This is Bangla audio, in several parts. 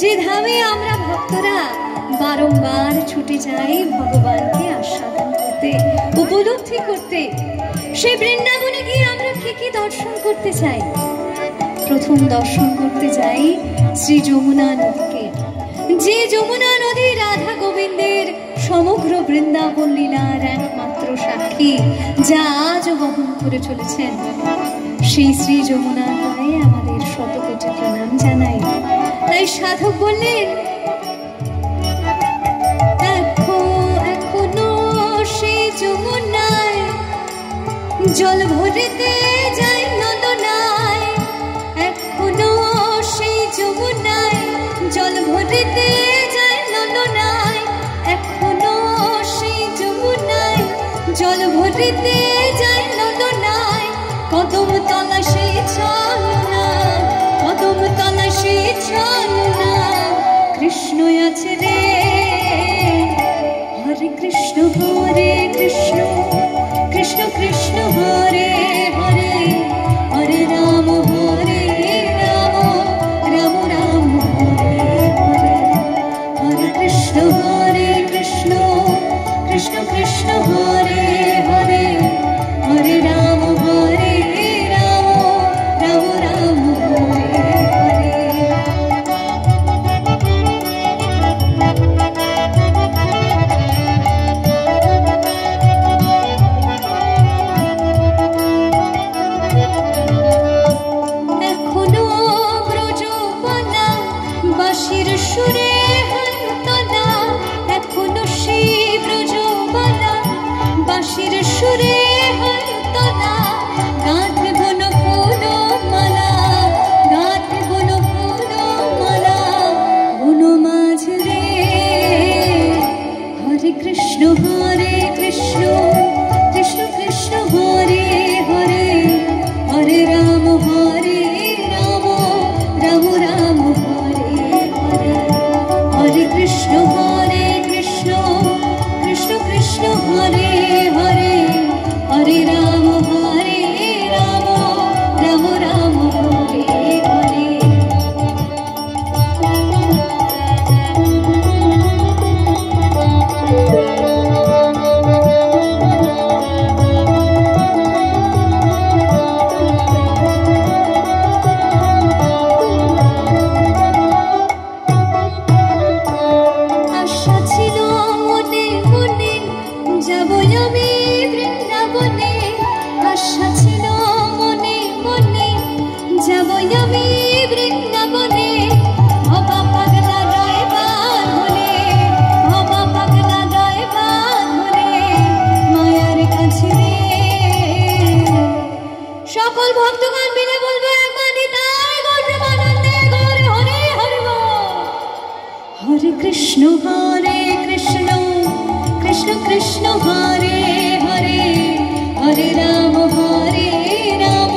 যে ধামে আমরা ভক্তরা বারংবার ছুটে যাই ভগবানকে আস্বাদন করতে, উপলব্ধি করতে। সেই বৃন্দাবনে গিয়ে আমরা কি কি দর্শন করতে চাই? প্রথম দর্শন করতে যাই শ্রী যমুনা নদীকে, যে যমুনা নদী রাধা গোবিন্দের সমগ্র বৃন্দাবন লীলার একমাত্র সাক্ষী, যা আজও বহন করে চলেছেন। সেই শ্রী যমুনা নদে আমাদের শতকোটি প্রণাম জানাই। তাই সাধক বললেন, এখনো সেই যমুনায় জল ভরিতে যাই নন্দনায়, এখনো সেই যমুনায় জল ভরিতে যাই নন্দনায়, এখনো সেই যমুনায় জল ভরিতে যাই নন্দনায়। কদম তলা সেই ছলনা, কদম তলা সেই ছলনা, কৃষ্ণ আছে রে। হরে কৃষ্ণ হরে কৃষ্ণ, কৃষ্ণ কৃষ্ণ হরে হরে, হরে রাম হরে রাম, রাম রাম হরে হরে। হরে কৃষ্ণ হরে কৃষ্ণ, কৃষ্ণ কৃষ্ণ হরে হরে, হরে রাম হরে রাম, রাম রাম হরে হরে। এখনো ব্রজবনা বাঁশির সুরে হন্তনা, এখনো সেই ব্রজবনা বাঁশির সুরে হন্তনা। গাঁথে বন ফুল মালা, গাঁথে বন ফুল মালা, বন মাঝরে। হরে কৃষ্ণ হরে কৃষ্ণ, কৃষ্ণ কৃষ্ণ হরে হরে, হরে রাম হরে রাম, রাম রাম হরে হরে। হরে কৃষ্ণ হরে কৃষ্ণ, কৃষ্ণ কৃষ্ণ হরে হরে, হরে রাম হরে রাম, রাম রাম হরে হরে। আশা ছিল মনে মনে যাবো আমি বৃন্দাবনে, আশা ছিল মনে মনে যাবো আমি বৃন্দাবনে। হবা পাগলা গায়ে বাঁধনে, হবা পাগলা গায়ে বাঁধনে, মায়ার কাছে রে। সকল ভক্তগণ মিলে বলবো একবার নিতাই গৌর প্রেমানন্দে গৌর হরে হরে বল। হরে কৃষ্ণ হরে কৃষ্ণ, কৃষ্ণ কৃষ্ণ হরে হরে, হরে রাম হরে রাম,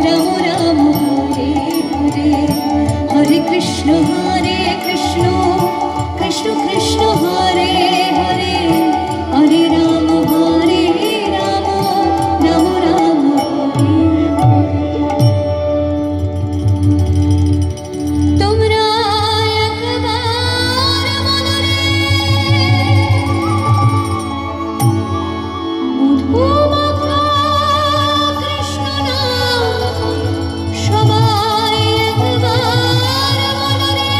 রাম রাম হরে হরে। হরে কৃষ্ণ হরে কৃষ্ণ, কৃষ্ণ কৃষ্ণ হরে হরে, হরে রাম হরে রাম, রাম রাম হরে হরে। তোমরা একবার বলো রে, মধুমাখা কৃষ্ণ নাম, সবাই একবার বলো রে।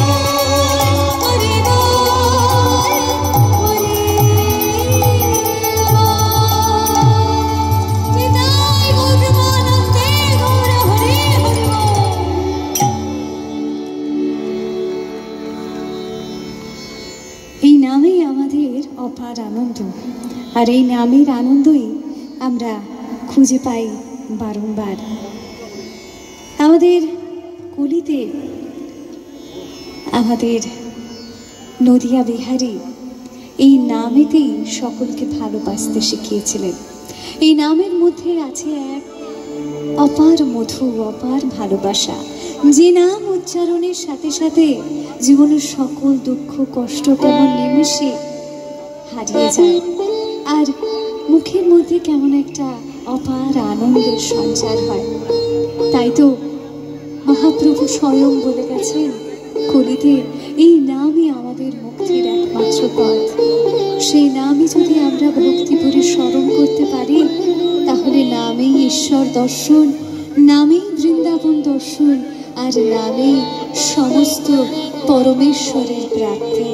অপার আনন্দ, আর এই নামের আনন্দই আমরা খুঁজে পাই বারংবার। আমাদের কলিতে আমাদের নদিয়া বিহারী এই নামেতেই সকলকে ভালোবাসতে শিখিয়েছিলেন। এই নামের মধ্যে আছে এক অপার মধু, অপার ভালোবাসা, যে নাম উচ্চারণের সাথে সাথে জীবনের সকল দুঃখ কষ্ট কেমন নিমেষে হারিয়ে যায়, আর মুখের মধ্যে কেমন একটা অপার আনন্দের সঞ্চার হয়। তাই তো মহাপ্রভু স্বয়ং বলে গেছেন কলিতে, এই নামই আমাদের মুক্তির একমাত্র পথ। সেই নামই যদি আমরা ভক্তি ভরে স্মরণ করতে পারি, তাহলে নামেই ঈশ্বর দর্শন, নামেই বৃন্দাবন দর্শন, আর নামেই সমস্ত পরমেশ্বরের প্রাপ্তি।